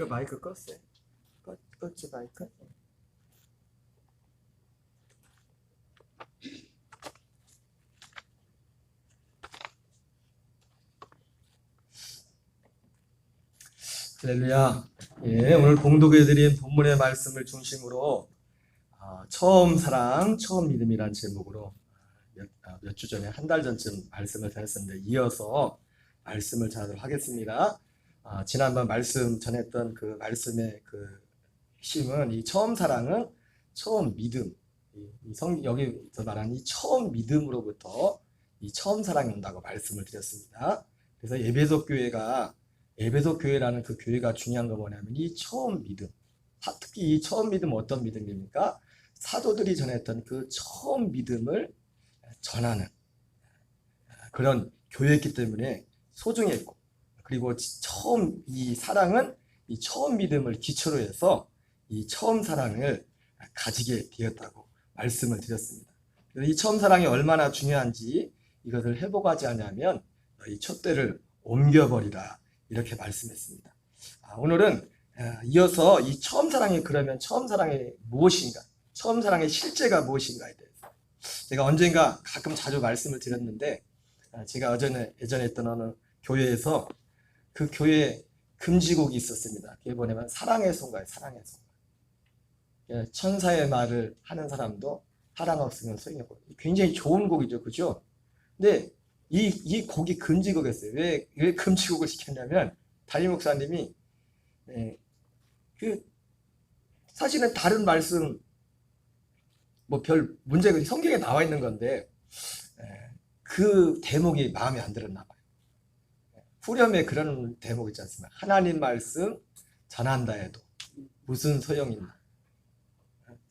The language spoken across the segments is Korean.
그 마이크 껐어요? 껐지 마이크? 할렐루야. 예, 오늘 봉독해 드린 본문의 말씀을 중심으로 처음 사랑, 처음 믿음이란 제목으로 몇 주 전에 한 달 전쯤 말씀을 드렸었는데 이어서 말씀을 전하도록 하겠습니다. 지난번 말씀 전했던 그 말씀의 그 핵심은 이 처음 사랑은 처음 믿음, 여기서 말하는 이 처음 믿음으로부터 이 처음 사랑이 온다고 말씀을 드렸습니다. 그래서 에베소 교회라는 그 교회가 중요한 건 뭐냐면 이 처음 믿음, 특히 이 처음 믿음은 어떤 믿음입니까? 사도들이 전했던 그 처음 믿음을 전하는 그런 교회였기 때문에 소중했고, 그리고 이 사랑은 이 처음 믿음을 기초로 해서 이 처음 사랑을 가지게 되었다고 말씀을 드렸습니다. 이 처음 사랑이 얼마나 중요한지 이것을 회복하지 않으면 이 촛대를 옮겨버리라, 이렇게 말씀했습니다. 오늘은 이어서 이 처음 사랑이 그러면 처음 사랑이 무엇인가, 처음 사랑의 실제가 무엇인가에 대해서 제가 언젠가 가끔 자주 말씀을 드렸는데, 제가 예전에 했던 어느 교회에서 그 교회에 금지곡이 있었습니다. 그게 뭐냐면 사랑의 송가예요. 사랑의 송가. 천사의 말을 하는 사람도 사랑 없으면 소용이 없고, 굉장히 좋은 곡이죠, 그죠? 근데 이 곡이 금지곡이었어요. 왜 금지곡을 시켰냐면, 담임 목사님이 사실은 다른 말씀 뭐 별 문제가 성경에 나와 있는 건데 그 대목이 마음에 안 들었나 봐요. 후렴에 그런 대목 있지 않습니까? 하나님 말씀 전한다 해도 무슨 소용이 있나?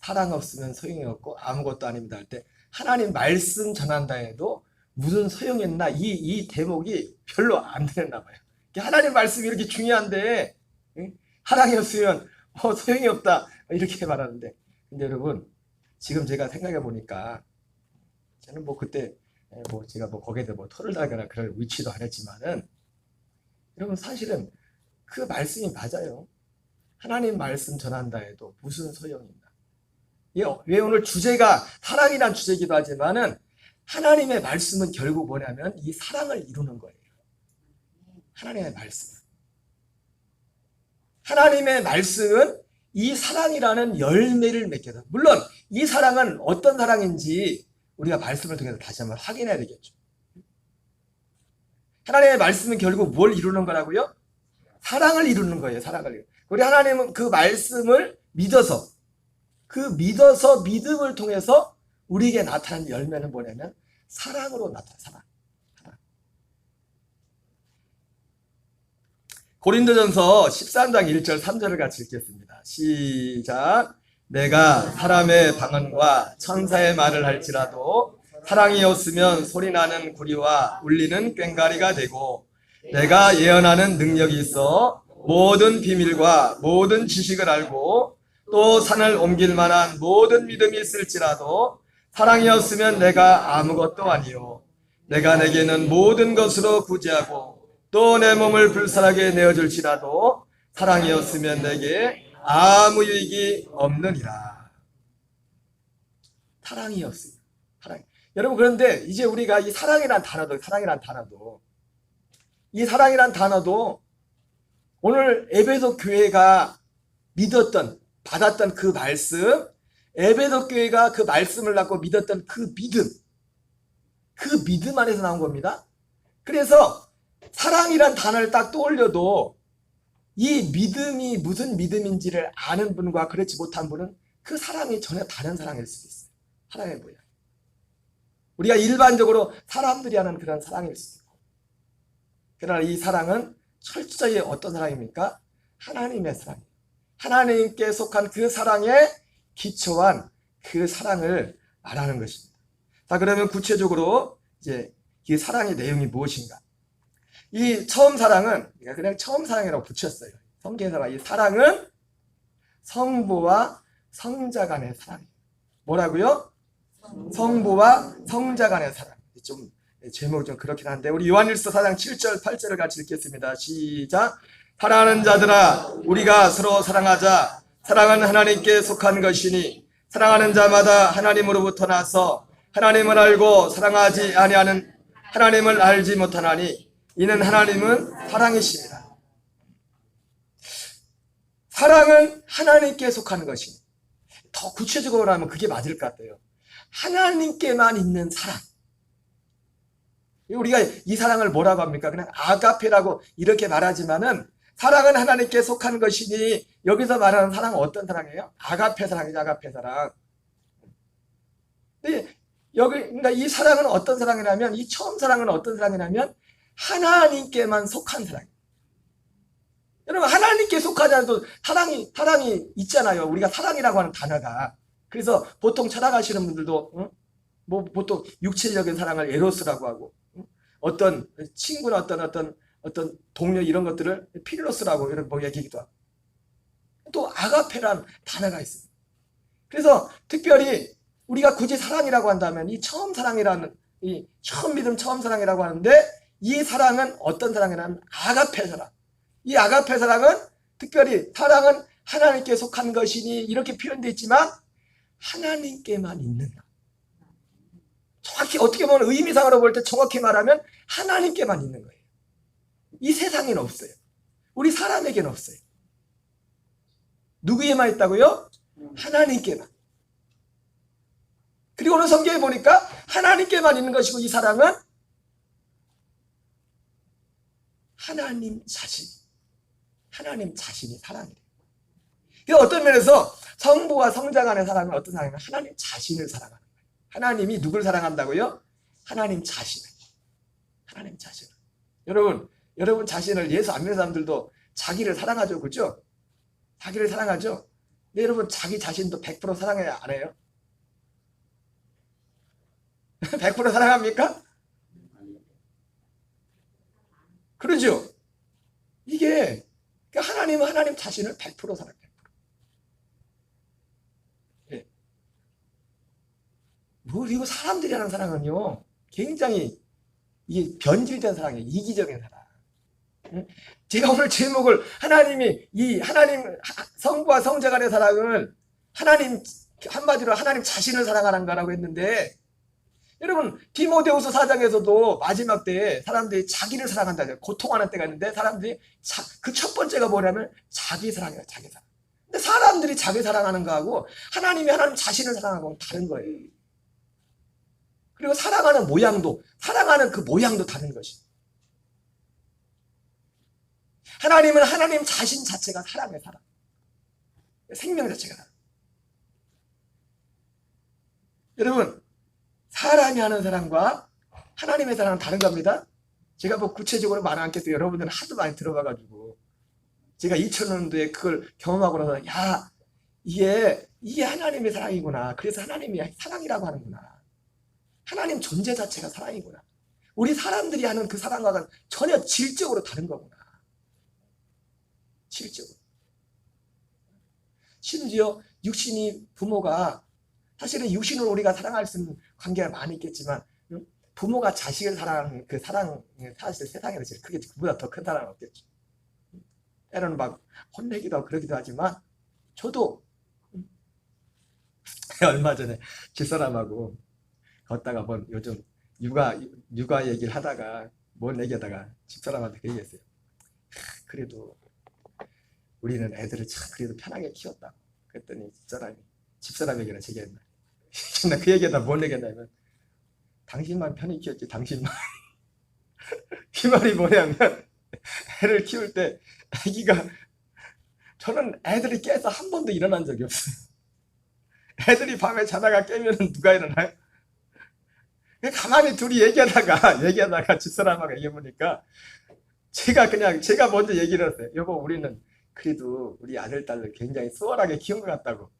사랑 없으면 소용이 없고 아무것도 아닙니다 할 때 하나님 말씀 전한다 해도 무슨 소용이 있나? 이 대목이 별로 안 들었나 봐요. 하나님 말씀이 이렇게 중요한데 사랑이 없으면 소용이 없다, 이렇게 말하는데, 근데 여러분 지금 제가 생각해 보니까 저는 그때 제가 거기에다 토를 달거나 그럴 위치도 안 했지만은, 여러분 사실은 그 말씀이 맞아요. 하나님 말씀 전한다 해도 무슨 소용이 있나? 왜 오늘 주제가 사랑이란 주제이기도 하지만은 하나님의 말씀은 결국 뭐냐면 이 사랑을 이루는 거예요. 하나님의 말씀은 이 사랑이라는 열매를 맺게, 물론 이 사랑은 어떤 사랑인지 우리가 말씀을 통해서 다시 한번 확인해야 되겠죠. 하나님의 말씀은 결국 뭘 이루는 거라고요? 사랑을 이루는 거예요. 사랑을. 우리 하나님은 그 말씀을 믿어서 믿음을 통해서 우리에게 나타난 열매는 뭐냐면 사랑으로 나타나. 사랑. 고린도전서 13장 1절 3절을 같이 읽겠습니다. 시작. 내가 사람의 방언과 천사의 말을 할지라도 사랑이 없으면 소리나는 구리와 울리는 꽹과리가 되고, 내가 예언하는 능력이 있어 모든 비밀과 모든 지식을 알고 또 산을 옮길 만한 모든 믿음이 있을지라도 사랑이 없으면 내가 아무것도 아니요, 내가 내게는 모든 것으로 구제하고 또 내 몸을 불살하게 내어줄지라도 사랑이 없으면 내게 아무 유익이 없느니라. 사랑이 없으면. 여러분, 그런데 이제 우리가 이 사랑이란 단어도 오늘 에베소 교회가 받았던 그 말씀, 에베소 교회가 그 말씀을 갖고 믿었던 그 믿음 안에서 나온 겁니다. 그래서 사랑이란 단어를 딱 떠올려도 이 믿음이 무슨 믿음인지를 아는 분과 그렇지 못한 분은 그 사랑이 전혀 다른 사랑일 수도 있어요. 사랑이 뭐야? 우리가 일반적으로 사람들이 하는 그런 사랑일 수도 있고, 그러나 이 사랑은 철저히 어떤 사랑입니까? 하나님의 사랑이에요. 하나님께 속한 그 사랑에 기초한 그 사랑을 말하는 것입니다. 자, 그러면 구체적으로 이제 이 사랑의 내용이 무엇인가? 이 처음 사랑은 그냥 처음 사랑이라고 붙였어요. 성경에서 이 사랑은 성부와 성자 간의 사랑이에요. 뭐라고요? 성부와 성자 간의 사랑. 좀 제목이 좀 그렇긴 한데 우리 요한일서 4장 7절 8절을 같이 읽겠습니다. 시작. 사랑하는 자들아 우리가 서로 사랑하자. 사랑은 하나님께 속한 것이니 사랑하는 자마다 하나님으로부터 나서 하나님을 알고 사랑하지 아니하는 하나님을 알지 못하나니 이는 하나님은 사랑이십니다. 사랑은 하나님께 속하는 것이니 더 구체적으로 하면 그게 맞을 것 같아요. 하나님께만 있는 사랑. 우리가 이 사랑을 뭐라고 합니까? 그냥 아가페라고 이렇게 말하지만은 사랑은 하나님께 속한 것이니 여기서 말하는 사랑은 어떤 사랑이에요? 아가페 사랑이죠. 아가페 사랑. 근데 그러니까 이 사랑은 어떤 사랑이냐면 이 처음 사랑은 어떤 사랑이냐면 하나님께만 속한 사랑이에요. 여러분 하나님께 속하지 않아도 사랑이 있잖아요. 우리가 사랑이라고 하는 단어가. 그래서 보통 찾아가시는 분들도 뭐 보통 육체적인 사랑을 에로스라고 하고 어떤 친구나 어떤 동료 이런 것들을 필로스라고 이런 뭐 얘기기도 하고 또 아가페라는 단어가 있습니다. 그래서 특별히 우리가 굳이 사랑이라고 한다면 이 처음 사랑이라는 이 처음 믿음 처음 사랑이라고 하는데 이 사랑은 어떤 사랑이냐면 아가페 사랑. 이 아가페 사랑은 특별히 사랑은 하나님께 속한 것이니 이렇게 표현되어 있지만 하나님께만 있는다. 정확히 어떻게 보면 의미상으로 볼 때 정확히 말하면 하나님께만 있는 거예요. 이 세상에는 없어요. 우리 사람에게는 없어요. 누구에만 있다고요? 하나님께만. 그리고 오늘 성경에 보니까 하나님께만 있는 것이고 이 사랑은 하나님 자신이 사랑이래요. 그래서 어떤 면에서 성부와 성자 간의 사랑은 어떤 사랑이냐면 하나님 자신을 사랑하는 거예요. 하나님이 누굴 사랑한다고요? 하나님 자신을. 여러분 자신을 예수 안 믿는 사람들도 자기를 사랑하죠. 그렇죠? 자기를 사랑하죠. 근데 여러분 자기 자신도 100% 사랑해야 안 해요? 100% 사랑합니까? 그러죠? 이게 하나님은 하나님 자신을 100% 사랑해요. 네. 그리고 사람들이 하는 사랑은요 굉장히 이게 변질된 사랑이에요. 이기적인 사랑. 제가 오늘 제목을 하나님 성부와 성자 간의 사랑을 한마디로 하나님 자신을 사랑하는 거라고 했는데 여러분 디모데후서 4장에서도 마지막 때에 사람들이 자기를 사랑한다. 고통하는 때가 있는데 사람들이 그 첫 번째가 뭐냐면 자기 사랑이에요. 자기 사랑. 근데 사람들이 자기 사랑하는 거하고 하나님 자신을 사랑하고는 다른 거예요. 그리고 사랑하는 그 모양도 다른 것이에요. 하나님은 하나님 자신 자체가 사랑의 사랑. 생명 자체가 사랑. 여러분 사람이 하는 사랑과 하나님의 사랑은 다른 겁니다. 제가 뭐 구체적으로 말 안 하겠어요. 여러분들은 하도 많이 들어봐가지고 제가 2000년도에 그걸 경험하고 나서 이게 하나님의 사랑이구나. 그래서 하나님이 사랑이라고 하는구나. 하나님 존재 자체가 사랑이구나. 우리 사람들이 하는 그 사랑과는 전혀 질적으로 다른 거구나. 질적으로. 심지어 육신이 부모가 사실은 육신으로 우리가 사랑할 수 있는 관계가 많이 있겠지만 부모가 자식을 사랑하는 그 사랑 사실 세상에서 제일 크게 그보다 더 큰 사랑은 없겠죠. 때로는 막 혼내기도 하고 그러기도 하지만 저도 얼마 전에 집사람하고 걷다가 요즘 육아 얘기를 하다가 뭔 얘기하다가 집사람한테 그 얘기했어요. 그래도 우리는 애들을 참 그래도 편하게 키웠다. 그랬더니 집사람 얘기를 제게 했나. 나 그 얘기하다 뭔 얘기했냐면 당신만 편히 키웠지 당신만. 이 말이 뭐냐면 애를 키울 때 저는 애들이 깨서 한 번도 일어난 적이 없어요. 애들이 밤에 자다가 깨면 누가 일어나요? 가만히 둘이 얘기하다가 집사람하고 얘기해보니까 제가 먼저 얘기를 했어요. 여보 우리는 그래도 우리 아들 딸을 굉장히 수월하게 키운 것 같다고.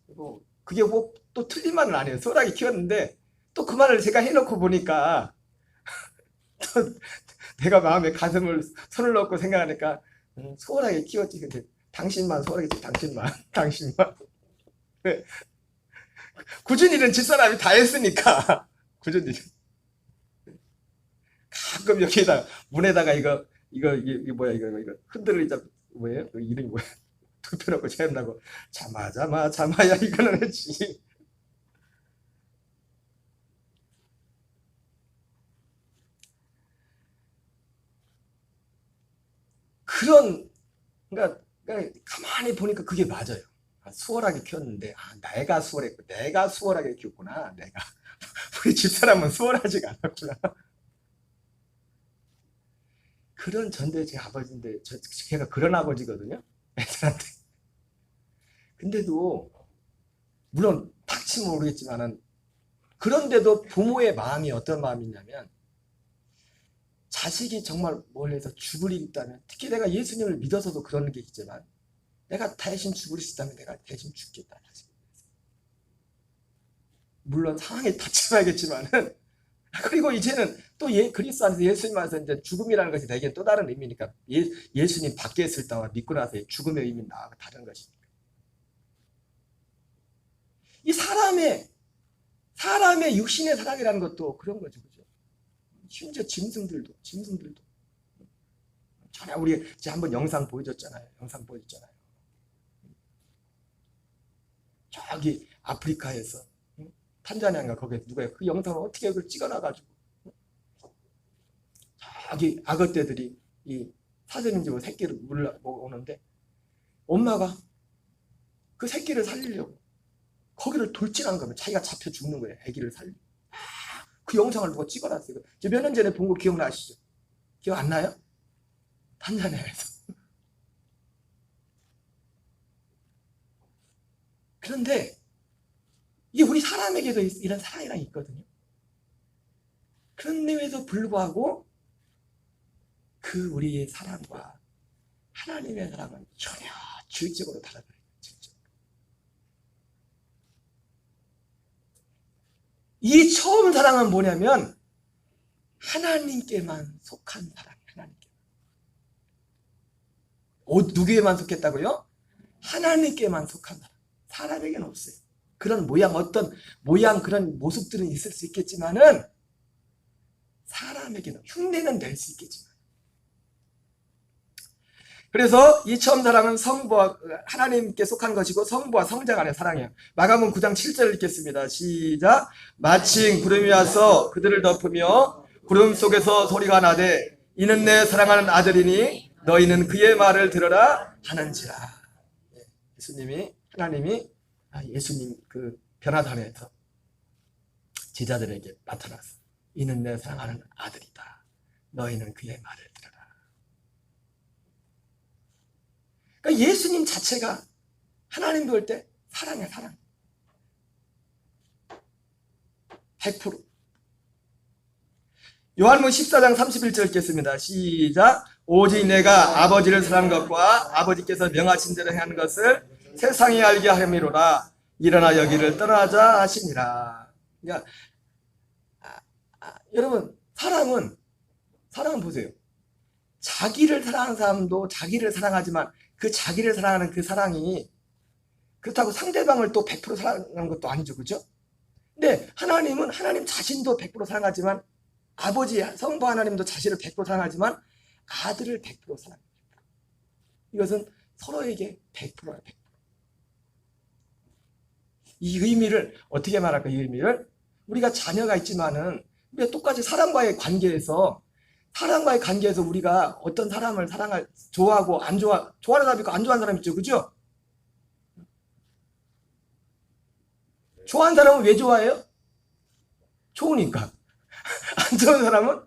그리고 그게 뭐 또 틀린 말은 아니에요. 수월하게 키웠는데 또 그 말을 제가 해놓고 보니까 또 내가 마음에 손을 넣고 생각하니까 수월하게 키웠지. 근데 당신만 수월하게 키웠지. 당신만. 네. 굳은 일은 집사람이 다 했으니까. 굳은 일은. 가끔 여기다 문에다가 이게 뭐야 이거 흔들리자 뭐예요? 그 이름이 뭐야? 투표라고 채운다고 자마야 이거는 했지. 그러니까 가만히 보니까 그게 맞아요. 수월하게 키웠는데 내가 수월했고 내가 수월하게 키웠구나. 내가 우리 집사람은 수월하지가 않았구나. 그런 전대 제 아버지인데 걔가 그런 아버지거든요. 애들한테. 근데도 물론 닥치면 모르겠지만은 그런데도 부모의 마음이 어떤 마음이냐면 자식이 정말 뭘 해서 죽을 일이 있다면 특히 내가 예수님을 믿어서도 그런 게 있지만 내가 대신 죽을 수 있다면 내가 대신 죽겠다. 물론 상황이 닥쳐야겠지만은 그리고 이제는 또 그리스도 안에서 예수님 안에서 이제 죽음이라는 것이 대개 또 다른 의미니까 예수님 밖에 있을 때와 믿고 나서의 죽음의 의미는 나하고 다른 것입니다. 이 사람의 육신의 사랑이라는 것도 그런 거죠, 그죠? 심지어 짐승들도 전에 우리 이제 한번 영상 보여줬잖아요. 저기 아프리카에서 탄자니아인가 거기에 누가 그 영상을 어떻게 그걸 찍어놔가지고 저기 악어떼들이 이 사슴인지 뭐 새끼를 물어오는데 엄마가 그 새끼를 살리려고 거기를 돌진한 거면 자기가 잡혀 죽는 거예요. 아기를 살리고. 그 영상을 누가 찍어놨어요. 저 몇 년 전에 본 거 기억나시죠? 기억 안 나요? 탄자니아에서. 그런데 이게 우리 사람에게도 이런 사랑이랑 있거든요. 그런데에도 불구하고 그 우리의 사랑과 하나님의 사랑은 전혀 질적으로 다르거든요. 이 처음 사랑은 뭐냐면 하나님께만 속한 사랑. 누구에만 속했다고요? 하나님께만 속한 사랑. 사람에게는 없어요. 그런 어떤 모양 그런 모습들은 있을 수 있겠지만은 사람에게는 흉내는 낼 수 있겠지만. 그래서 이 처음 사랑은 성부와 하나님께 속한 것이고 성부와 성자 간의 사랑이에요. 마가복음 9장 7절을 읽겠습니다. 시작. 마침 구름이 와서 그들을 덮으며 구름 속에서 소리가 나되 이는 내 사랑하는 아들이니 너희는 그의 말을 들어라 하는지라. 하나님이 예수님 그 변화산에서 제자들에게 나타나서 이는 내 사랑하는 아들이다. 너희는 그의 말을 들어라. 그러니까 예수님 자체가 하나님 볼 때 사랑이야, 사랑. 100%. 요한복음 14장 31절 읽겠습니다. 시작. 오직 내가 아버지를 사랑하는 것과 아버지께서 명하신 대로 행하는 것을 세상이 알게 하미로라. 일어나 여기를 떠나자 하시니라. 그러니까 여러분 사랑은 보세요. 자기를 사랑하는 사람도 자기를 사랑하지만 그 자기를 사랑하는 그 사랑이 그렇다고 상대방을 또 100% 사랑하는 것도 아니죠, 그죠? 근데 하나님은 하나님 자신도 100% 사랑하지만 아버지 성부 하나님도 자신을 100% 사랑하지만 아들을 100% 사랑합니다. 이것은 서로에게 100%야, 100%. 이 의미를 어떻게 말할까? 이 의미를 우리가 자녀가 있지만은 우리가 똑같이 사람과의 관계에서 우리가 어떤 사람을 좋아하고 안 좋아하는 사람 있고 안 좋아하는 사람 있죠, 그죠? 좋아하는 사람은 왜 좋아해요? 좋으니까. 안 좋은 사람은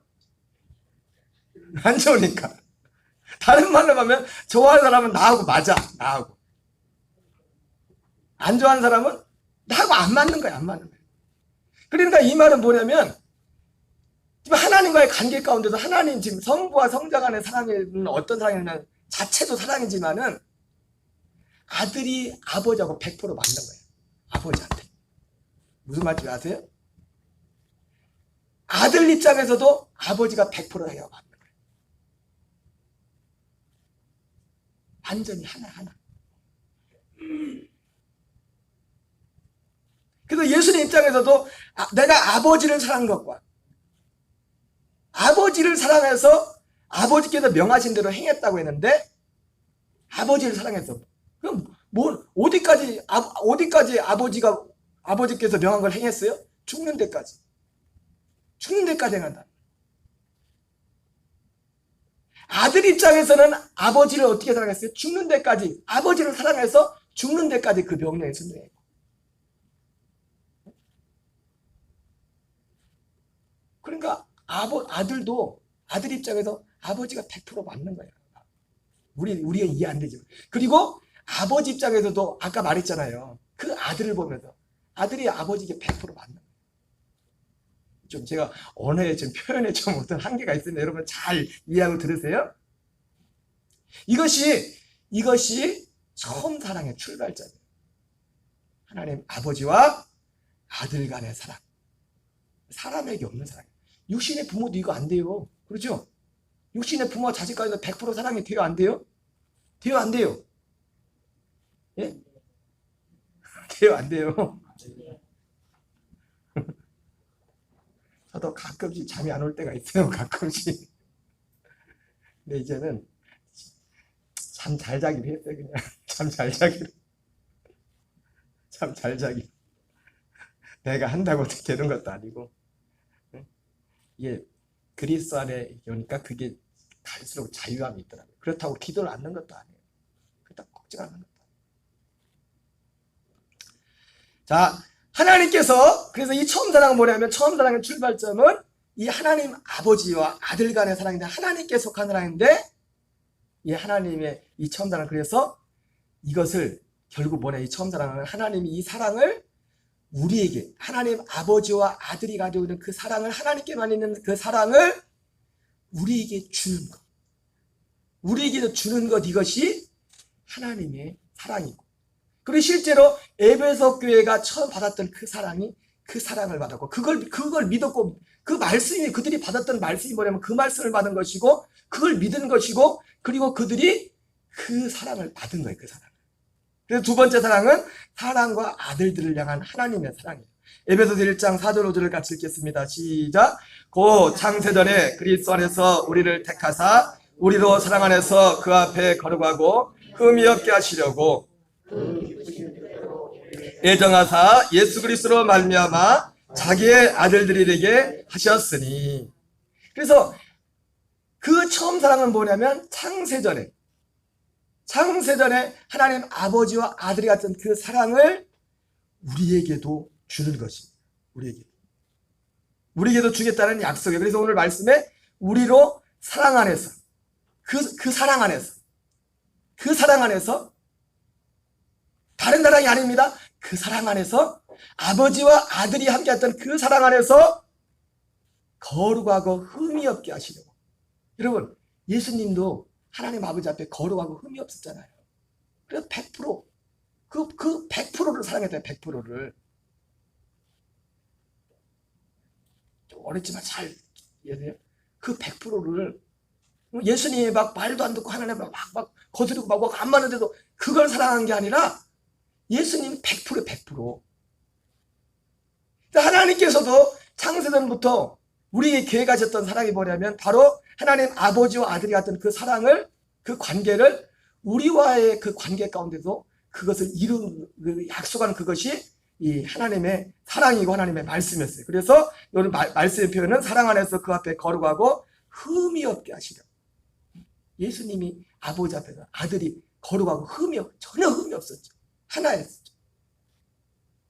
안 좋으니까. 다른 말로 하면 좋아하는 사람은 나하고 맞아. 나하고. 안 좋아하는 사람은 나하고 안 맞는 거야. 그러니까 이 말은 뭐냐면 하나님과의 관계 가운데서 하나님 지금 성부와 성자 간의 사랑은 어떤 사랑이냐면 자체도 사랑이지만은 아들이 아버지하고 100% 맞는 거예요. 아버지한테. 무슨 말인지 아세요? 아들 입장에서도 아버지가 100%예요. 맞는 거예요. 완전히 하나. 그래서 예수님 입장에서도 내가 아버지를 사랑한 것과 아버지를 사랑해서 아버지께서 명하신 대로 행했다고 했는데 아버지를 사랑해서 그럼 어디까지 아버지께서 명한 걸 행했어요? 죽는 데까지 행한다. 아들 입장에서는 아버지를 어떻게 사랑했어요? 죽는 데까지 아버지를 사랑해서 죽는 데까지 그 명령에 순종했고, 그러니까 아들도 아들 입장에서 아버지가 100% 맞는 거예요. 우리가 이해 안 되죠. 그리고 아버지 입장에서도 아까 말했잖아요. 그 아들을 보면서 아들이 아버지에게 100% 맞는 거예요. 좀 제가 언어에 좀 표현에 좀 어떤 한계가 있으면 여러분 잘 이해하고 들으세요. 이것이 처음 사랑의 출발점이에요. 하나님 아버지와 아들 간의 사랑. 사람에게 없는 사랑이에요. 육신의 부모도 이거 안 돼요. 그렇죠? 육신의 부모와 자식 간에서 100% 사랑이 돼요? 안 돼요? 돼요? 안 돼요? 예? 돼요? 안 돼요? 저도 가끔씩 잠이 안 올 때가 있어요. 가끔씩. 근데 이제는 잠 잘 자기로 했어요. 그냥 잠 잘 자기로. 잠 잘 자기. 내가 한다고 어떻게 되는 것도 아니고. 이게 그리스도 안에 오니까 그게 갈수록 자유함이 있더라고요. 그렇다고 기도를 않는 것도 아니에요. 그렇다고 걱정하는 것도 아니에요. 자, 하나님께서 그래서 이 처음 사랑은 뭐냐면 처음 사랑의 출발점은 이 하나님 아버지와 아들 간의 사랑인데 하나님께 속한 사랑인데 이 하나님의 이 처음 사랑, 그래서 이것을 결국 뭐냐, 이 처음 사랑은 하나님이 이 사랑을 우리에게 하나님 아버지와 아들이 가지고 있는 그 사랑을, 하나님께만 있는 그 사랑을 우리에게 주는 것, 우리에게 주는 것, 이것이 하나님의 사랑이고, 그리고 실제로 에베소 교회가 처음 받았던 그 사랑이 그 사랑을 받았고 그걸 믿었고, 그 말씀이 그들이 받았던 말씀이 뭐냐면 그 말씀을 받은 것이고 그걸 믿은 것이고, 그리고 그들이 그 사랑을 받은 거예요. 그 사랑. 그래서 두 번째 사랑은 사랑과 아들들을 향한 하나님의 사랑이에요. 에베소서 1장 4절 5절을 같이 읽겠습니다. 시작. 곧 창세전에 그리스도 안에서 우리를 택하사 우리로 사랑 안에서 그 앞에 거룩하고 흠이 없게 하시려고 애정하사 예수 그리스도로 말미암아 자기의 아들들이 되게 하셨으니. 그래서 그 처음 사랑은 뭐냐면 창세전에 하나님 아버지와 아들이 같은 그 사랑을 우리에게도 주는 것입니다. 우리에게도 주겠다는 약속이에요. 그래서 오늘 말씀에 우리로 사랑 안에서 그 사랑 안에서 다른 사랑이 아닙니다. 그 사랑 안에서 아버지와 아들이 함께했던 그 사랑 안에서 거룩하고 흠이 없게 하시려고. 여러분, 예수님도 하나님 아버지 앞에 거룩하고 흠이 없었잖아요. 그래서 100% 그 100%를 사랑했어요. 100%를. 좀 어렵지만 잘 이해돼요. 그 100%를 예수님이 막 말도 안 듣고 하나님 막 거스르고 막 안 맞는데도 그걸 사랑한 게 아니라 예수님 100%, 100%. 하나님께서도 창세전부터 우리에게 계획하셨던 사랑이 뭐냐면 바로 하나님 아버지와 아들이 같은 그 사랑을, 그 관계를 우리와의 그 관계 가운데서 그것을 약속하는 그것이 이 하나님의 사랑이고 하나님의 말씀이었어요. 그래서 오늘 말씀의 표현은 사랑 안에서 그 앞에 거룩하고 흠이 없게 하시려. 예수님이 아버지 앞에서 아들이 거룩하고 전혀 흠이 없었죠. 하나였죠.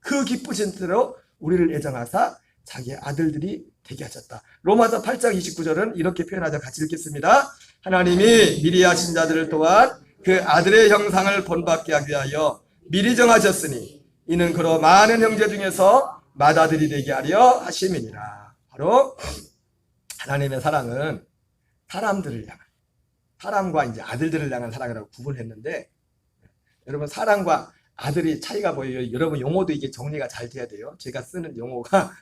그 기쁘신 대로 우리를 애정하사 자기의 아들들이 되게 하셨다. 로마서 8장 29절은 이렇게 표현하자. 같이 읽겠습니다. 하나님이 미리 하신 자들을 또한 그 아들의 형상을 본받게 하기 위하여 미리 정하셨으니 이는 그로 많은 형제 중에서 맏아들이 되게 하려 하심이니라. 바로 하나님의 사랑은 사람들을 향한, 사람과 이제 아들들을 향한 사랑이라고 구분했는데, 여러분 사랑과 아들이 차이가 보여요. 여러분 용어도 이게 정리가 잘 돼야 돼요. 제가 쓰는 용어가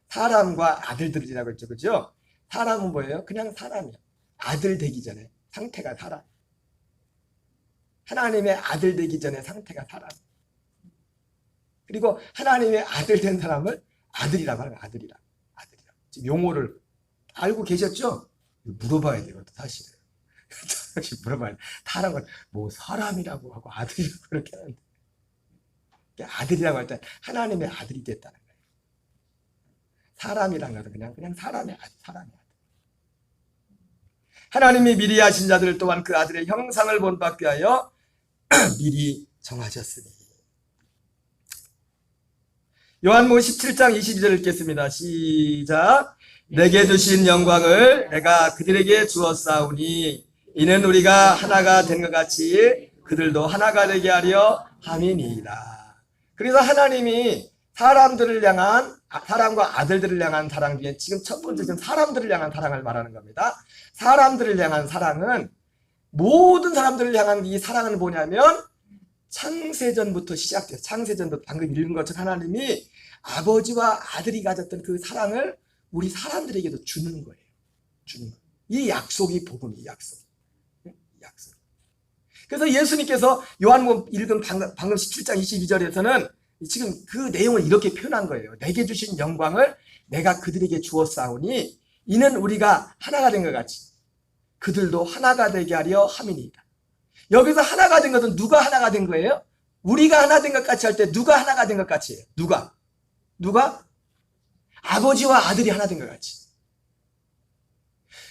사람과 아들들이라고 했죠. 그죠? 사람은 뭐예요? 그냥 사람이야. 아들 되기 전에 상태가 사람. 하나님의 아들 되기 전에 상태가 사람. 그리고 하나님의 아들 된 사람을 아들이라고 하는 거야. 아들이라고. 지금 용어를 알고 계셨죠? 물어봐야 되거든, 사실은. 다시 물어봐야 돼. 다른 건 뭐 사람이라고 하고 아들이라고 그렇게 하는데. 아들이라고 할 때 하나님의 아들이 됐다는 거예요. 사람이란 것은 그냥 사람의 아들, 사람의 아들. 하나님이 미리 하신 자들 또한 그 아들의 형상을 본받게 하여 미리 정하셨으니. 요한복음 17장 22절 읽겠습니다. 시작. 내게 주신 영광을 내가 그들에게 주었사오니 이는 우리가 하나가 된 것 같이 그들도 하나가 되게 하려 함이니이다. 그래서 하나님이 사람들을 향한, 사람과 아들들을 향한 사랑 중에 지금 첫 번째는 사람들을 향한 사랑을 말하는 겁니다. 사람들을 향한 사랑은, 모든 사람들을 향한 이 사랑은 뭐냐면 창세전부터 시작돼요. 창세전부터 방금 읽은 것처럼 하나님이 아버지와 아들이 가졌던 그 사랑을 우리 사람들에게도 주는 거예요. 주는 거예요. 이 약속이 복음이 약속. 약속. 그래서 예수님께서 요한복음 읽은 방금 17장 22절에서는 지금 그 내용을 이렇게 표현한 거예요. 내게 주신 영광을 내가 그들에게 주었사오니 이는 우리가 하나가 된 것 같이 그들도 하나가 되게 하려 함이니이다. 여기서 하나가 된 것은 누가 하나가 된 거예요? 우리가 하나 된 것 같이 할 때 누가 하나가 된 것 같이 해요? 누가? 아버지와 아들이 하나 된 것 같이.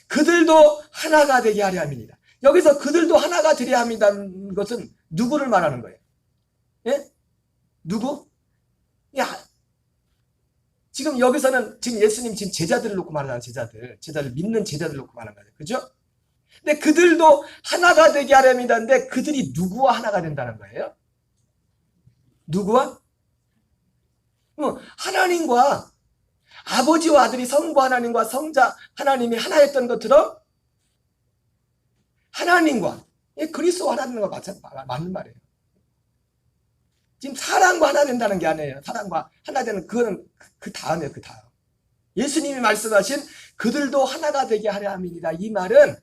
그들도 하나가 되게 하려 함이니이다. 여기서 그들도 하나가 되려 함이라는 것은 누구를 말하는 거예요? 예? 누구? 야, 지금 여기서는 지금 예수님 지금 제자들을 놓고 말하잖아요. 제자들 믿는 제자들 놓고 말하는 거예요. 그죠? 근데 그들도 하나가 되게 하렵니다인데 그들이 누구와 하나가 된다는 거예요? 누구와? 하나님과 아버지와 아들이 성부 하나님과 성자 하나님이 하나였던 것처럼 하나님과 그리스도와 하나 되는 거 맞는 말이에요. 지금 사랑과 하나 된다는 게 아니에요. 사랑과 하나 되는 그거는 그 다음이에요. 그 다음. 예수님이 말씀하신 그들도 하나가 되게 하려 함이니라. 이 말은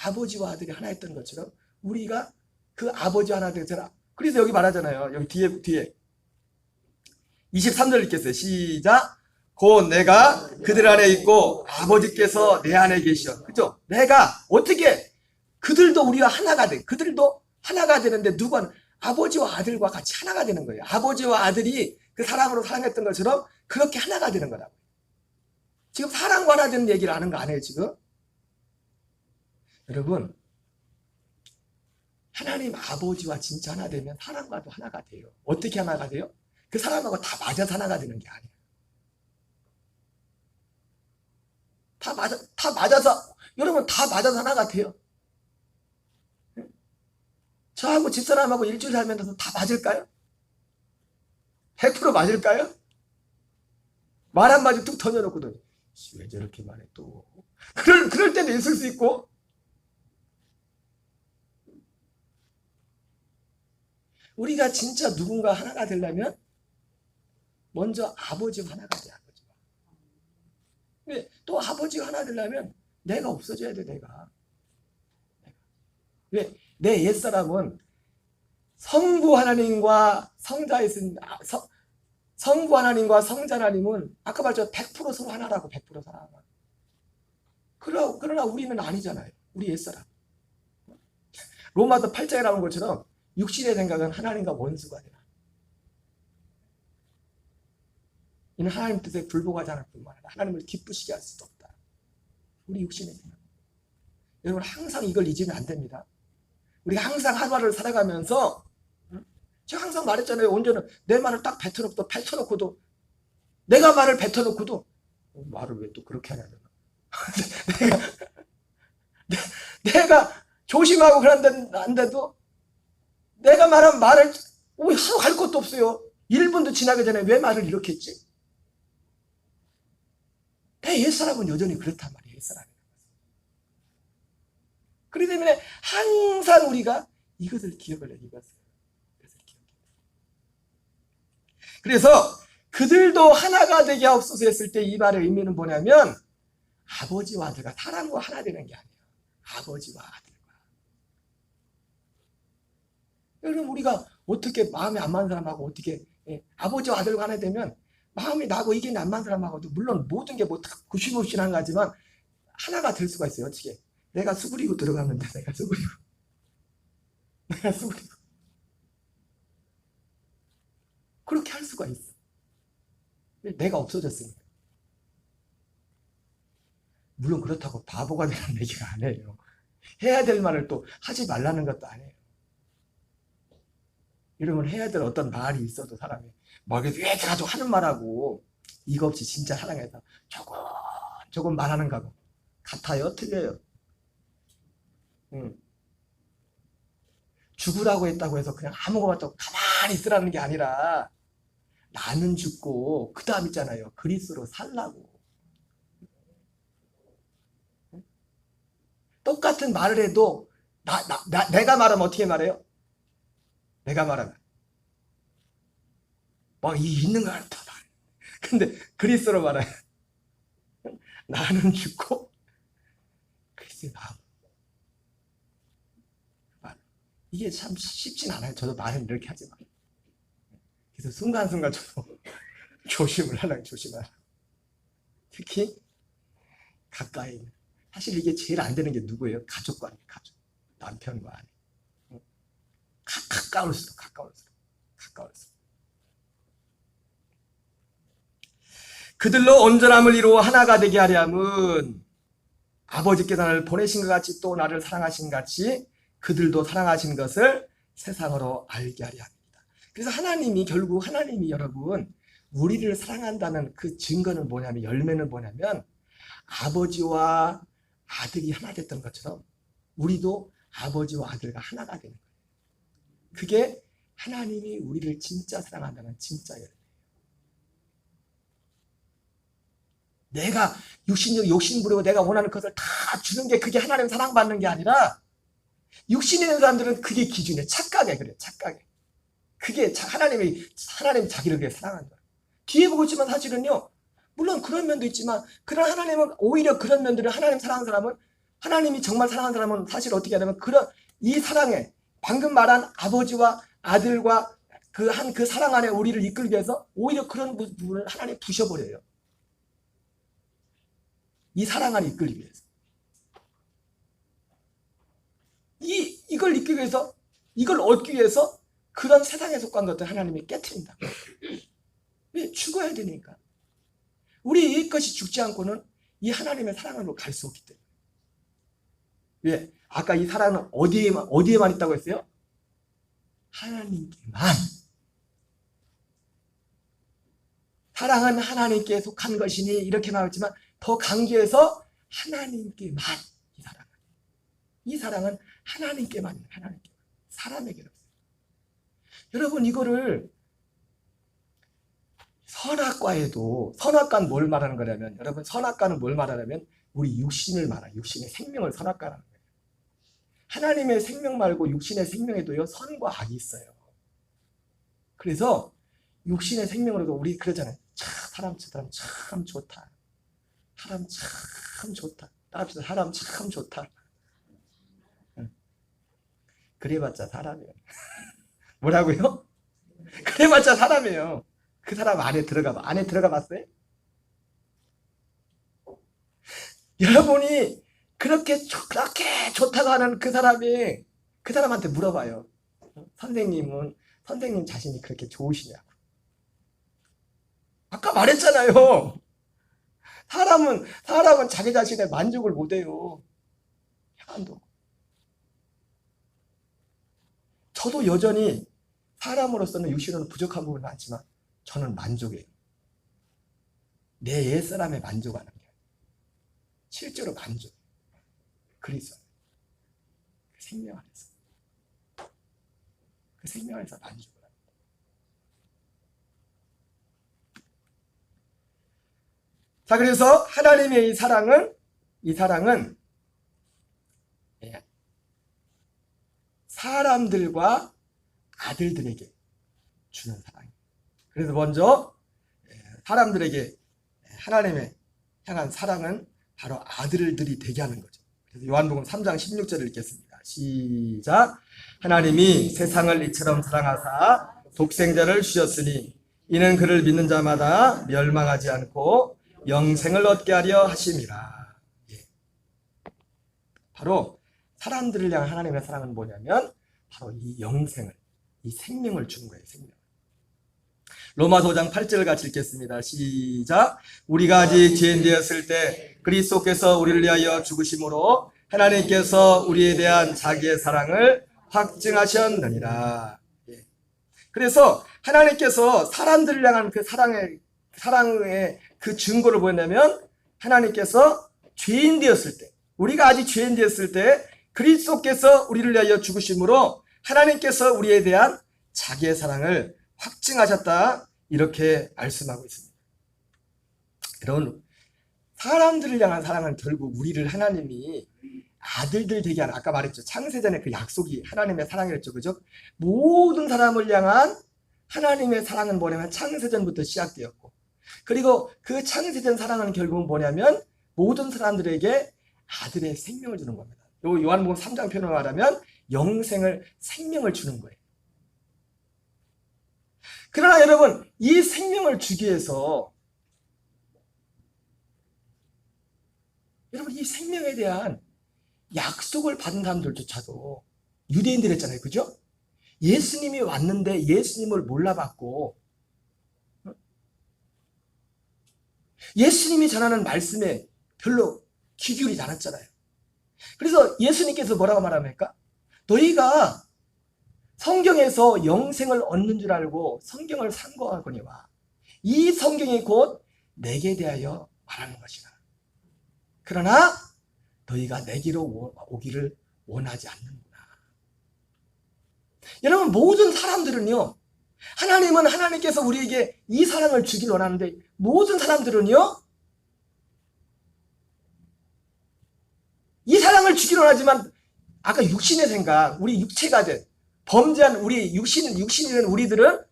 아버지와 아들이 하나였던 것처럼 우리가 그 아버지와 하나 되잖아. 그래서 여기 말하잖아요. 여기 뒤에 23절 읽겠어요. 시작. 곧 내가 그들 안에 있고 아버지께서 내 안에 계시오. 그죠? 내가 어떻게 그들도 우리가 하나가 돼. 그들도 하나가 되는데 누구는 아버지와 아들과 같이 하나가 되는 거예요. 아버지와 아들이 그 사랑으로 사랑했던 것처럼 그렇게 하나가 되는 거라고. 지금 사랑과 하나 되는 얘기를 하는 거 아니에요, 지금? 여러분, 하나님 아버지와 진짜 하나 되면 사람과도 하나가 돼요. 어떻게 하나가 돼요? 그 사람하고 다 맞아서 하나가 되는 게 아니에요. 다 맞아서, 여러분 다 맞아서 하나가 돼요. 저하고 집사람하고 일주일 살면서 다 맞을까요? 100% 맞을까요? 말 한마디 뚝 던져놓고도 왜 저렇게 말해 또. 그럴 때도 있을 수 있고. 우리가 진짜 누군가 하나가 되려면 먼저 아버지가 하나가 돼야 아버지가. 근데 또 아버지가 하나 되려면 내가 없어져야 돼. 내가. 왜? 내 옛사람은 성부 하나님과 성부 하나님과 성자 하나님은 아까 말했죠. 100% 서로 하나라고. 100% 서로 하나. 그러나 우리는 아니잖아요. 우리 옛사람. 로마서 8장에 나온 것처럼 육신의 생각은 하나님과 원수가 되나. 이는 하나님 뜻에 불복하지 않을 뿐만 아니라 하나님을 기쁘시게 할 수도 없다. 우리 육신의 생각. 여러분 항상 이걸 잊으면 안 됩니다. 우리가 항상 하루하루를 살아가면서 제가 항상 말했잖아요. 언제는 내 말을 딱 뱉어놓고도 내가 말을 뱉어놓고도 말을 왜 또 그렇게 하냐면 내가 조심하고 그런데도 내가 말한 말을 하루 갈 것도 없어요. 1분도 지나기 전에 왜 말을 이렇게 했지? 내 옛사람은 여전히 그렇단 말이에요. 옛사람이. 그렇기 때문에 항상 우리가 이것을 기억을 해요. 그래서 그들도 하나가 되게 하옵소서 했을 때 이 말의 의미는 뭐냐면 아버지와 아들과 사랑과 하나 되는 게 아니에요. 아버지와 아들과. 여러분 우리가 어떻게 마음에 안 맞는 사람하고 어떻게 아버지와 아들과 하나 되면 마음이 나고 이게 안 맞는 사람하고도 물론 모든 게 뭐 구실구실한 거지만 하나가 될 수가 있어요. 어떻게? 내가 수그리고 들어가면 돼. 내가 수그리고 그렇게 할 수가 있어. 내가 없어졌으니까. 물론 그렇다고 바보가 되는 얘기가 아니에요. 해야 될 말을 또 하지 말라는 것도 아니에요. 이러면 해야 될 어떤 말이 있어도 사람이 막 왜 가지고 하는 말하고 이거 없이 진짜 사랑해서 조금 말하는 거하고 같아요? 틀려요? 죽으라고 했다고 해서 그냥 아무것도 가만히 있으라는 게 아니라 나는 죽고 그 다음 있잖아요. 그리스도로 살라고. 똑같은 말을 해도 내가 말하면 어떻게 말해요? 내가 말하면 막 있는 거 같아. 근데 그리스도로 말해. 나는 죽고 그리스도 나. 이게 참 쉽진 않아요. 저도 말은 이렇게 하지만. 그래서 순간순간 저도 조심을 하려고 조심하라. 특히 가까이 있는. 사실 이게 제일 안 되는 게 누구예요? 가족과 아니에요. 가족. 남편과 아니에요. 가까울수록. 그들로 온전함을 이루어 하나가 되게 하려 함은 아버지께서 나를 보내신 것 같이 또 나를 사랑하신 것 같이 그들도 사랑하신 것을 세상으로 알게 하려 합니다. 그래서 결국 하나님이 여러분 우리를 사랑한다는 그 증거는 뭐냐면 열매는 뭐냐면 아버지와 아들이 하나 됐던 것처럼 우리도 아버지와 아들과 하나가 되는 거예요. 그게 하나님이 우리를 진짜 사랑한다는 진짜 열매. 내가 욕심 부리고 내가 원하는 것을 다 주는 게 그게 하나님 사랑받는 게 아니라 육신이 있는 사람들은 그게 기준이에요. 착각에 그래요. 착각에. 그게 하나님 자기를 그렇게 사랑하는 거예요. 뒤에 보고 있지만 사실은요. 물론 그런 면도 있지만 그런 하나님은 오히려 그런 면들을 하나님 사랑하는 사람은 하나님이 정말 사랑하는 사람은 사실 어떻게 하냐면 이 사랑에 방금 말한 아버지와 아들과 그 사랑 안에 우리를 이끌기 위해서 오히려 그런 부분을 하나님 부셔버려요. 이 사랑 안에 이끌기 위해서. 이걸 이끌기 위해서, 이걸 얻기 위해서 그런 세상에 속한 것들 하나님이 깨트린다. 왜? 죽어야 되니까. 우리 것이 죽지 않고는 이 하나님의 사랑으로 갈 수 없기 때문에. 왜? 아까 이 사랑은 어디에만 있다고 했어요? 하나님께만. 사랑은 하나님께 속한 것이니 이렇게 나왔지만 더 강조해서 하나님께만 이 사랑은 하나님께만 사람에게는 없어요. 여러분 이거를 선악과는 뭘 말하는 거냐면 여러분 선악과는 뭘 말하냐면 우리 육신을 말해요. 육신의 생명을 선악과라는 거예요. 하나님의 생명 말고 육신의 생명에도요 선과 악이 있어요. 그래서 육신의 생명으로도 우리 그러잖아요. 사람 참 좋다. 사람 참 좋다. 따라합시다. 사람 참 좋다. 그래봤자 사람이에요. 뭐라고요? 그래봤자 사람이에요. 그 사람 안에 들어가 봤어요? 여러분이 그렇게 좋다고 하는 그 사람한테 물어봐요. 선생님 자신이 그렇게 좋으시냐고. 아까 말했잖아요. 사람은 자기 자신의 만족을 못해요. 약간도. 저도 여전히 사람으로서는 육신으로는 부족한 부분은 많지만 저는 만족해요. 내 옛사람에 만족하는 게 실제로 만족. 그리스도 그 생명 안에서 만족을 합니다. 자, 그래서 하나님의 이 사랑은 사람들과 아들들에게 주는 사랑입니다. 그래서 먼저 사람들에게 하나님의 향한 사랑은 바로 아들들이 되게 하는 거죠. 그래서 요한복음 3장 16절을 읽겠습니다. 시작. 하나님이 세상을 이처럼 사랑하사 독생자를 주셨으니 이는 그를 믿는 자마다 멸망하지 않고 영생을 얻게 하려 하심이라. 예. 바로 사람들을 향한 하나님의 사랑은 뭐냐면 바로 이 영생을, 이 생명을 주는 거예요. 생명. 로마서 5장 8절을 같이 읽겠습니다. 시작. 우리가 아직 죄인 되었을 때 그리스도께서 우리를 위하여 죽으심으로 하나님께서 우리에 대한 자기의 사랑을 확증하셨느니라. 예. 그래서 하나님께서 사람들을 향한 그 사랑의 그 증거를 뭐냐면 하나님께서 죄인 되었을 때, 우리가 아직 죄인 되었을 때 그리스도께서 우리를 위하여 죽으심으로 하나님께서 우리에 대한 자기의 사랑을 확증하셨다, 이렇게 말씀하고 있습니다. 여러분, 사람들을 향한 사랑은 결국 우리를 하나님이 아들들 되게 하는, 아까 말했죠. 창세전에 그 약속이 하나님의 사랑이었죠. 그죠? 모든 사람을 향한 하나님의 사랑은 뭐냐면 창세전부터 시작되었고, 그리고 그 창세전 사랑은 결국은 뭐냐면 모든 사람들에게 아들의 생명을 주는 겁니다. 요 요한복음 3장 표현을 말하면 생명을 주는 거예요. 그러나 여러분, 이 생명을 주기 위해서 여러분, 이 생명에 대한 약속을 받은 사람들조차도 유대인들 했잖아요. 그죠? 예수님이 왔는데 예수님을 몰라봤고, 예수님이 전하는 말씀에 별로 귀 기울이지 않았잖아요. 그래서 예수님께서 뭐라고 말합니까? 너희가 성경에서 영생을 얻는 줄 알고 성경을 상고하거니와 이 성경이 곧 내게 대하여 말하는 것이라. 그러나 너희가 내게로 오기를 원하지 않는구나. 여러분, 모든 사람들은요, 하나님은 하나님께서 우리에게 이 사랑을 주길 원하는데 모든 사람들은요, 이 사랑을 주길 원하지만 아까 육신의 생각, 우리 육체가 된 범죄한 우리 육신이 된 우리들은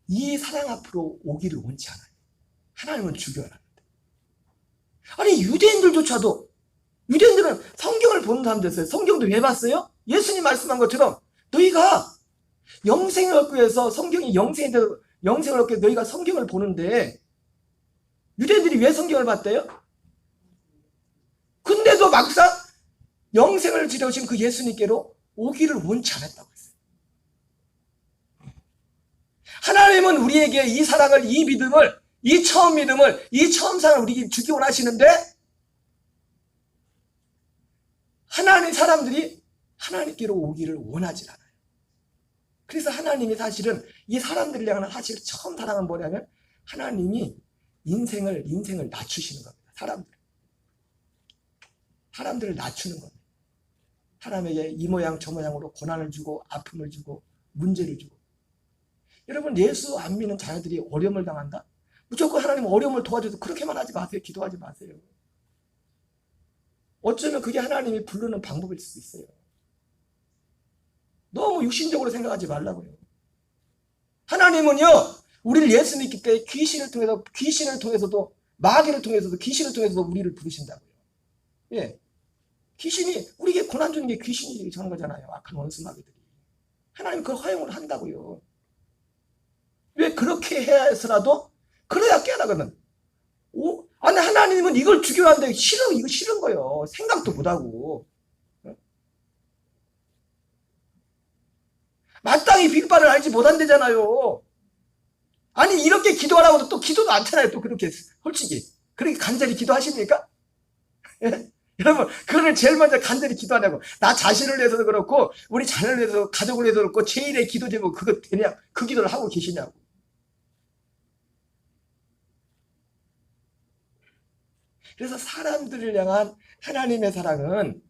이 사랑 앞으로 오기를 원치 않아요. 하나님은 주기 원하는데. 아니, 유대인들은 성경을 보는 사람들이었어요. 성경도 왜 봤어요? 예수님 말씀한 것처럼 너희가 영생을 얻기 위해서 성경이 영생을 얻기 위해서 너희가 성경을 보는데 유대인들이 왜 성경을 봤대요? 근데도 막상 영생을 지려오신 그 예수님께로 오기를 원치 않았다고 했어요. 하나님은 우리에게 이 사랑을, 이 믿음을, 이 처음 믿음을, 이 처음 사랑을 우리에게 주기 원하시는데 하나님 사람들이 하나님께로 오기를 원하지 않아요. 그래서 하나님이 사실은 이 사람들을 향한 사실 처음 사랑은 뭐냐면 하나님이 인생을 낮추시는 겁니다. 사람들을 낮추는 겁니다. 사람에게 이 모양 저 모양으로 고난을 주고 아픔을 주고 문제를 주고. 여러분, 예수 안 믿는 자녀들이 어려움을 당한다? 무조건 하나님 어려움을 도와줘서 그렇게만 하지 마세요. 기도하지 마세요. 어쩌면 그게 하나님이 부르는 방법일 수도 있어요. 너무 육신적으로 생각하지 말라고요. 하나님은요, 우리를 예수 믿기 때문에 귀신을 통해서도 마귀를 통해서도 귀신을 통해서도 우리를 부르신다고요. 예. 귀신이 우리에게 고난 주는 게 귀신이 저런 거잖아요. 악한 원수 마귀들이. 하나님 그걸 허용을 한다고요. 왜 그렇게 해야 해서라도 그래야 깨어나거든. 아니, 하나님은 이걸 주기로 하는데 이거 싫은 거예요. 생각도 못하고. 마땅히 빌바를 알지 못한대잖아요. 아니, 이렇게 기도하라고도 또 기도도 않잖아요. 또 그렇게 솔직히 그렇게 간절히 기도하십니까? 예? 여러분, 그거를 제일 먼저 간절히 기도하냐고. 나 자신을 위해서도 그렇고 우리 자녀를 위해서, 가족을 위해서 그렇고 제일의 기도 제목 그거 되냐? 그 기도를 하고 계시냐고. 그래서 사람들을 향한 하나님의 사랑은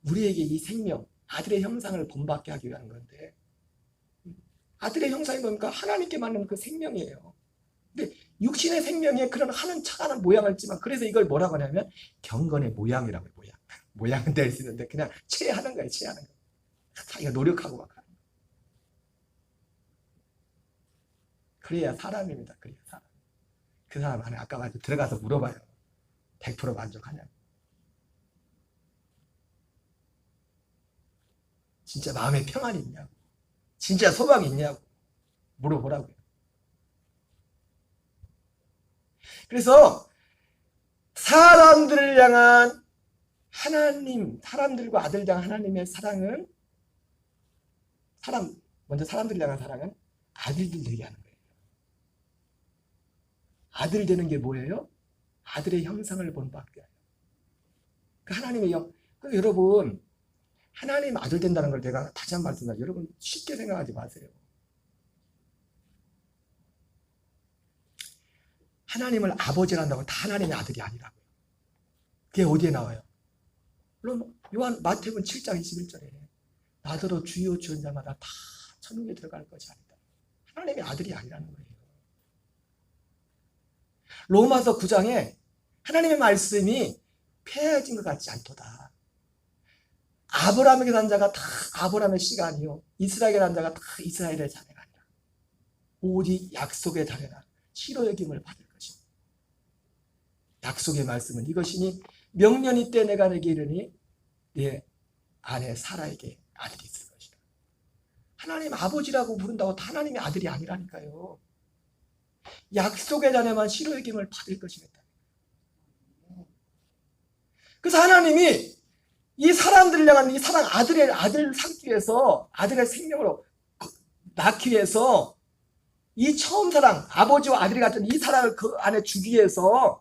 우리에게 이 생명, 아들의 형상을 본받게 하기 위한 건데, 아들의 형상이 뭡니까? 하나님께 맞는 그 생명이에요. 근데 육신의 생명에 그런 하는 척하는 모양을 했지만, 그래서 이걸 뭐라고 하냐면 경건의 모양이라고 해요. 모양은 될 수 있는데 그냥 체하는 거예요. 체하는 거. 자기가 노력하고 막 하는 거. 그래야 사람입니다. 그래야 사람. 그 사람 안에 아까 말했죠. 들어가서 물어봐요. 100% 만족하냐고. 진짜 마음에 평안이 있냐고. 진짜 소망이 있냐고 물어보라고요. 그래서 사람들을 향한 하나님, 사람들과 아들을 향한 하나님의 사랑은 먼저 사람들을 향한 사랑은 아들들 되게 하는 거예요. 아들 되는 게 뭐예요? 아들의 형상을 본받게 해요. 그 하나님의 여러분, 하나님 아들 된다는 걸 내가 다시 한번 말씀드립니다. 여러분 쉽게 생각하지 마세요. 하나님을 아버지라 한다고 다 하나님의 아들이 아니라고요. 그게 어디에 나와요? 물론 마태복음 7장 21절에 나더러 주여 주는 자마다 다 천국에 들어갈 것이 아니다. 하나님의 아들이 아니라는 거예요. 로마서 9장에 하나님의 말씀이 폐해진 것 같지 않도다. 아브라함에게 난 자가 다 아브라함의 씨가 아니요 이스라엘에 난 자가 다 이스라엘의 자녀가 아니라 오직 약속의 자녀라 시로 여김을 받을 것이다. 약속의 말씀은 이것이니 명년이 때 내가 내게 이르니 내 아내 사라에게 아들이 있을 것이다. 하나님 아버지라고 부른다고 다 하나님의 아들이 아니라니까요. 약속의 자녀만 시로 여김을 받을 것이겠다. 그래서 하나님이 이 사람들을 향한 이 사랑 아들 삼기 위해서 아들의 생명으로 낳기 위해서 이 처음 사랑 아버지와 아들이 같은 이 사랑을 그 안에 주기 위해서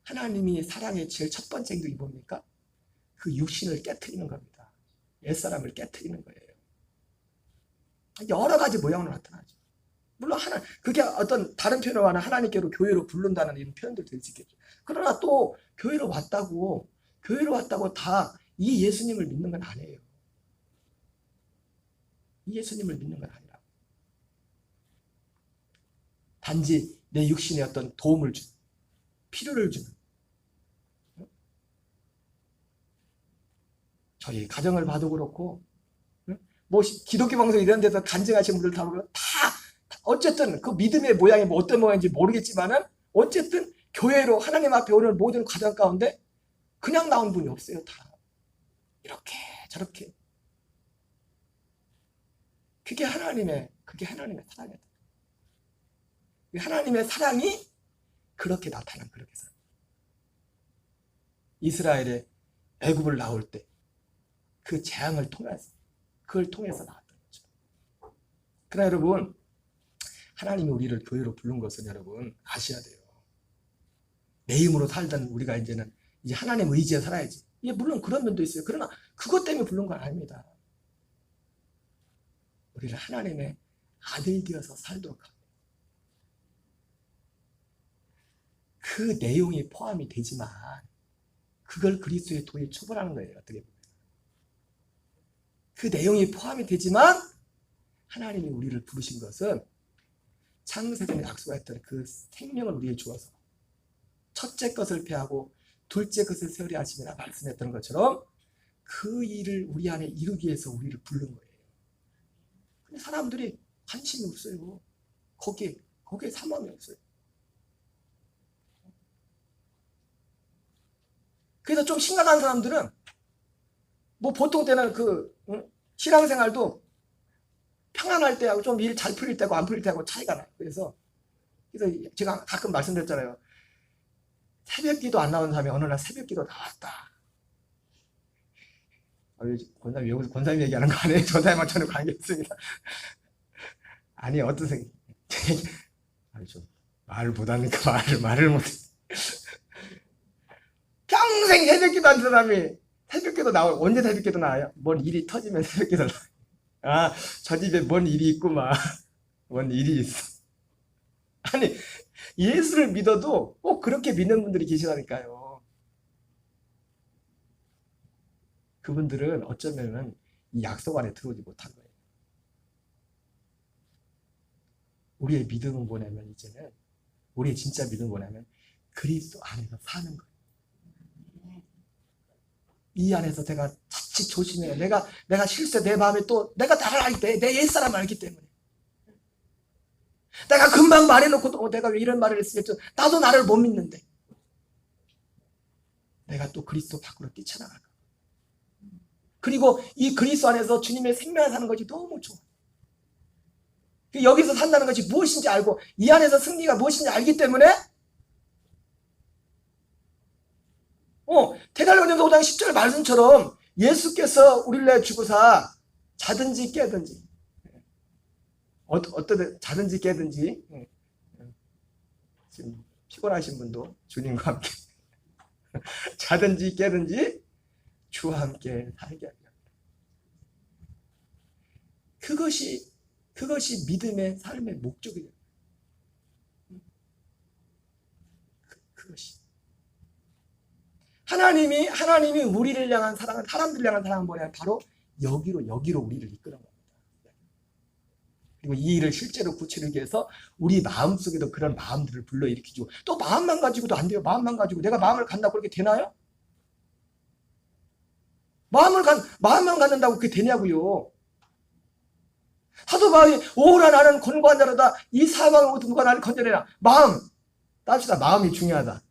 하나님이 사랑의 제일 첫 번째 행동이 뭡니까? 그 육신을 깨트리는 겁니다. 옛사람을 깨트리는 거예요. 여러 가지 모양으로 나타나죠. 물론 그게 어떤 다른 표현으로 하는 하나님께로 교회로 부른다는 이런 표현들도 있겠죠. 그러나 또 교회로 왔다고 다 이 예수님을 믿는 건 아니에요. 이 예수님을 믿는 건 아니라고. 단지 내 육신에 어떤 도움을 주는, 필요를 주는. 저희 가정을 봐도 그렇고, 뭐 기독교 방송 이런 데서 간증하신 분들 다 어쨌든 그 믿음의 모양이 뭐 어떤 모양인지 모르겠지만은 어쨌든 교회로 하나님 앞에 오는 모든 과정 가운데 그냥 나온 분이 없어요. 다 이렇게 저렇게. 그게 하나님의 사랑이다. 하나님의 사랑이 그렇게 나타난 그렇게 사랑. 이스라엘의 애굽을 나올 때 그 재앙을 통해서 그걸 통해서 나왔던 거죠. 그러나 여러분 하나님이 우리를 교회로 부른 것은 여러분 아셔야 돼요. 내 힘으로 살던 우리가 이제 하나님 의지에 살아야지. 예, 물론 그런 면도 있어요. 그러나 그것 때문에 부른 건 아닙니다. 우리를 하나님의 아들 되어서 살도록 합니다. 그 내용이 포함이 되지만 그걸 그리스도의 도에 초월하는 거예요. 어떻게 보면. 그 내용이 포함이 되지만 하나님이 우리를 부르신 것은 창세전에 약속했던 그 생명을 우리에게 주어서 첫째 것을 폐하고 둘째 것을 세우려 하심이라 말씀했던 것처럼 그 일을 우리 안에 이루기 위해서 우리를 부른 거예요. 근데 사람들이 관심이 없어요. 거기에 사모함이 없어요. 그래서 좀 심각한 사람들은 뭐 보통 때는 신앙생활도 평안할 때하고 좀 일 잘 풀릴 때하고 안 풀릴 때하고 차이가 나요. 그래서 제가 가끔 말씀드렸잖아요. 새벽기도 안 나온 사람이 어느 날 새벽기도 나왔다. 권사님 여기서 권사님 얘기하는 거 아니에요? 권사님과 저는 관계 있습니다. 아니 어떤 생각? 아니 좀 말을 못하니까 말을 못해. 평생 새벽기도 한 사람이 새벽기도 언제 새벽기도 나와요? 뭔 일이 터지면 새벽기도 나와요. 아, 저 집에 뭔 일이 있구만. 뭔 일이 있어. 아니 예수를 믿어도 꼭 그렇게 믿는 분들이 계시다니까요. 그분들은 어쩌면은 이 약속 안에 들어오지 못한 거예요. 우리의 믿음은 뭐냐면 이제는 우리의 진짜 믿음은 뭐냐면 그리스도 안에서 사는 거예요. 이 안에서 내가 자칫 조심해요. 내가 실수 내 마음에 또 내가 나를 알기 때문에 내 옛사람 알기 때문에 내가 금방 말해놓고 내가 왜 이런 말을 했을지 나도 나를 못 믿는데 내가 또 그리스도 밖으로 뛰쳐나갈까. 그리고 이 그리스도 안에서 주님의 생명을 사는 것이 너무 좋아. 여기서 산다는 것이 무엇인지 알고 이 안에서 승리가 무엇인지 알기 때문에 데살로니가전서 5장 10절 말씀처럼 예수께서 우리를 위해 주고사 자든지 깨든지 어떠든 자든지 깨든지 지금 피곤하신 분도 주님과 함께 자든지 깨든지 주와 함께 살게 합니다. 그것이 믿음의 삶의 목적이에요. 그것이 하나님이 우리를 향한 사랑은 사람들을 향한 사랑은 뭐냐? 바로 여기로 우리를 이끄는 겁니다. 그리고 이 일을 실제로 구체하기 위해서 우리 마음속에도 그런 마음들을 불러일으키죠. 또 마음만 가지고도 안 돼요. 마음만 가지고 내가 마음을 갖는다고 그렇게 되나요? 마음만 갖는다고 그렇게 되냐고요. 사도 바울이 오라 나는 권고한 자로다 이 사망의 모든 누가 나를 건져내라. 마음 따집시다. 마음이 중요하다.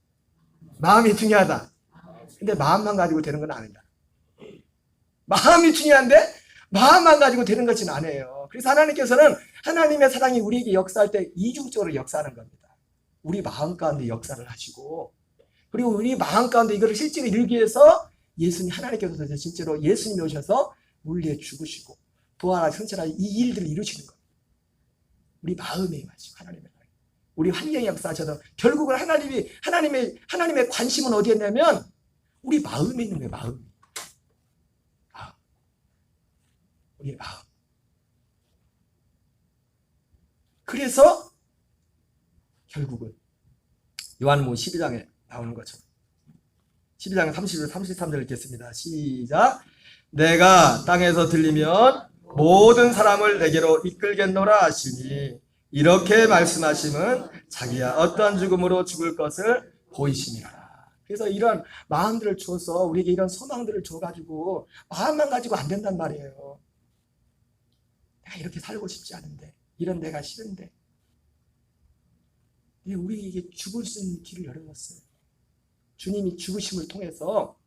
근데 마음만 가지고 되는 건 아니다. 마음이 중요한데 마음만 가지고 되는 것은 아니에요. 그래서 하나님께서는 하나님의 사랑이 우리에게 역사할 때 이중적으로 역사하는 겁니다. 우리 마음 가운데 역사를 하시고 그리고 우리 마음 가운데 이거를 실제로 이루기 위해서 예수님 하나님께서 실제로 예수님이 오셔서 우리 위해 죽으시고 부활하고 성천하고 이 일들을 이루시는 겁니다. 우리 마음에 임하시고 하나님의 사랑. 우리 환경에 역사하셔도 결국은 하나님의 관심은 어디였냐면 우리 마음에 있는 거예요. 마음. 우리 마음. 그래서 결국은 요한복음 12장에 나오는 것처럼 12장 30절 33절 읽겠습니다. 시작. 내가 땅에서 들리면 모든 사람을 내게로 이끌겠노라 하시니 이렇게 말씀하심은 자기야 어떠한 죽음으로 죽을 것을 보이시니라. 그래서 이런 마음들을 주어서 우리에게 이런 소망들을 줘가지고 마음만 가지고 안 된단 말이에요. 내가 이렇게 살고 싶지 않은데 이런 내가 싫은데 우리에게 죽을 수 있는 길을 열어줬어요. 주님이 죽으심을 통해서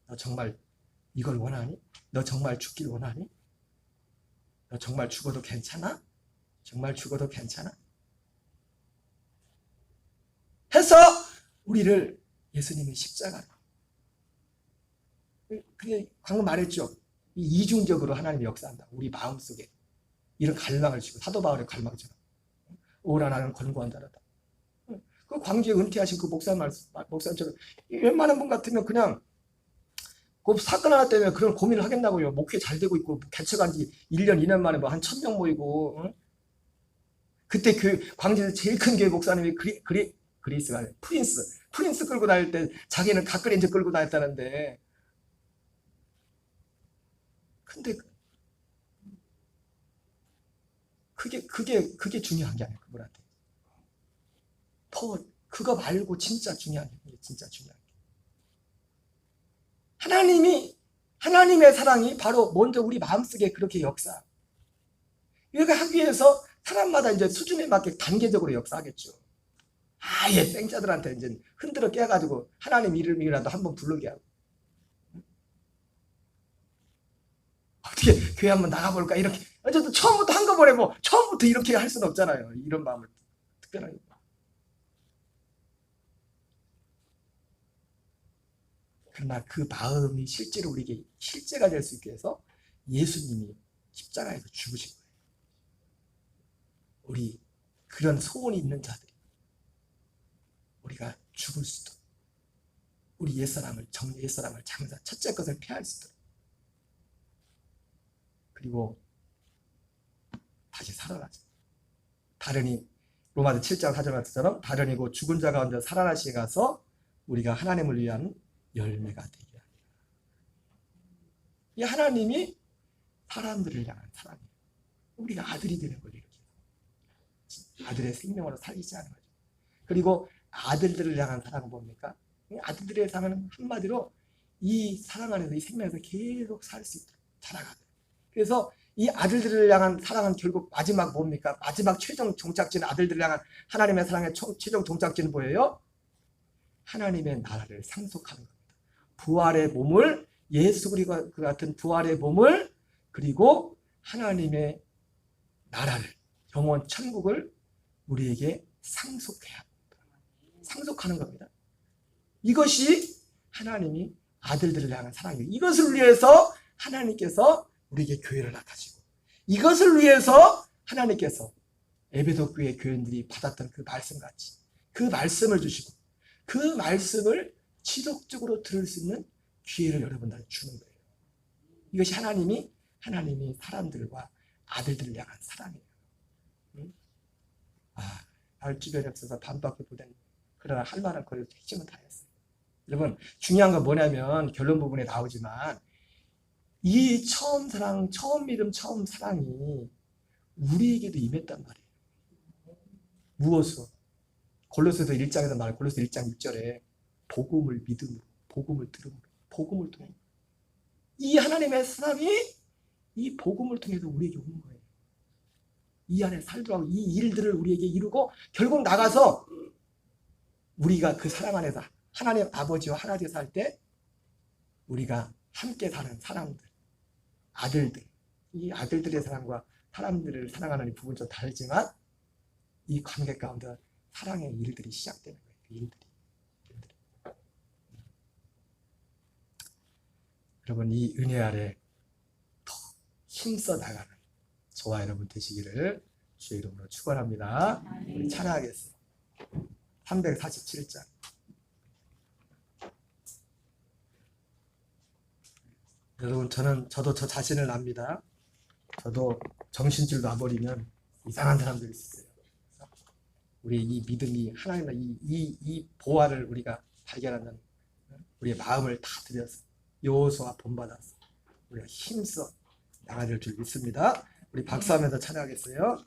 너 정말 이걸 원하니? 너 정말 죽길 원하니? 너 정말 죽어도 괜찮아? 정말 죽어도 괜찮아? 해서 우리를 예수님의 십자가로 그게 방금 말했죠. 이중적으로 하나님이 역사한다. 우리 마음속에 이런 갈망을 주고 사도 바울의 갈망처럼 오라 나는 권고한 자라다. 그 광주에 은퇴하신 그 목사님처럼 웬만한 분 같으면 그냥 그 사건 하나 때문에 그런 고민을 하겠다고요. 목회 잘 되고 있고 개척한 지 1년 2년 만에 뭐 한 1000명 모이고 그때 그 광주에서 제일 큰 교회 목사님이 그리스가 아니에요. 프린스 끌고 다닐 때 자기는 갓그랜저 끌고 다녔다는데 근데 그게 중요한 게 아니에요. 그분한테 더 그거 말고 진짜 중요한 게 진짜 중요한 게 하나님의 사랑이 바로 먼저 우리 마음속에 그렇게 역사. 이렇게 하기 위해서 사람마다 이제 수준에 맞게 단계적으로 역사하겠죠. 아예 생자들한테 이제 흔들어 깨가지고 하나님 이름이라도 한번 부르게 하고. 어떻게 교회 한번 나가볼까 이렇게. 어쨌든 처음부터 한꺼번에 뭐 처음부터 이렇게 할 수는 없잖아요. 이런 마음을 특별하게. 그러나 그 마음이 실제로 우리에게 실제가 될 수 있게 해서 예수님이 십자가에서 죽으신 거예요. 우리 그런 소원이 있는 자들이 우리가 죽을 수도 우리 옛사람을 장사 첫째 것을 폐할 수도 그리고 다시 살아나죠. 다른이 로마서 7장 4절 말씀처럼 다른이 곧 죽은 자 가운데 살아나시게 가서 우리가 하나님을 위한 열매가 되게 합니다. 이 하나님이 사람들을 향한 사랑이에요. 우리가 아들이 되는 걸 이렇게 아들의 생명으로 살리지 않은 거죠. 그리고 아들들을 향한 사랑은 뭡니까? 아들들의 사랑은 한마디로 이 사랑 안에서 이 생명에서 계속 살 수 있도록 자라가는. 그래서 이 아들들을 향한 사랑은 결국 마지막 뭡니까? 마지막 최종 종착지는 아들들을 향한 하나님의 사랑의 최종 종착지는 뭐예요? 하나님의 나라를 상속하는 겁니다. 부활의 몸을 예수 그리스도 같은 부활의 몸을 그리고 하나님의 나라를, 영원 천국을 우리에게 상속해야 합니다. 상속하는 겁니다. 이것이 하나님이 아들들을 향한 사랑이에요. 이것을 위해서 하나님께서 우리에게 교회를 나타주시고, 이것을 위해서 하나님께서 에베소 교회 교인들이 받았던 그 말씀같이 그 말씀을 주시고, 그 말씀을 지속적으로 들을 수 있는 기회를 여러분들한테 주는 거예요. 이것이 하나님이 사람들과 아들들을 향한 사랑이에요. 응? 날 주변에 없어서 반밖에 못했네. 그러나 할 만한 거를 핵심은 다 했어요. 여러분, 중요한 건 뭐냐면 결론 부분에 나오지만 이 처음 사랑, 처음 믿음, 처음 사랑이 우리에게도 임했단 말이에요. 무엇으로? 골로새서 1장에서 말해, 골로새 1장 6절에 복음을 믿음으로, 복음을 들음으로, 복음을 통해 이 하나님의 사람이 이 복음을 통해서 우리에게 오는 거예요. 이 안에 살도록 이 일들을 우리에게 이루고 결국 나가서 우리가 그 사랑 안에서 하나님 아버지와 하나님과 살 때 우리가 함께 사는 사람들, 아들들, 이 아들들의 사랑과 사람들을 사랑하는 이 부분은 좀 다르지만 이 관계 가운데 사랑의 일들이 시작되는 거예요. 그 일들이. 여러분, 이 은혜 아래 더 힘써 나가는 저와 여러분 되시기를 주의 이름으로 축원합니다. 우리 찬양하겠습니다. 347장. 여러분, 저도 저 자신을 압니다. 저도 정신줄 놔버리면 이상한 사람들이 있어요. 우리 이 믿음이 하나님의 이 보화를 우리가 발견하는 우리의 마음을 다 들여서 여호수아 본받아서 우리가 힘써 나가야 될 줄 믿습니다. 우리 박수하면서 찬양하겠어요.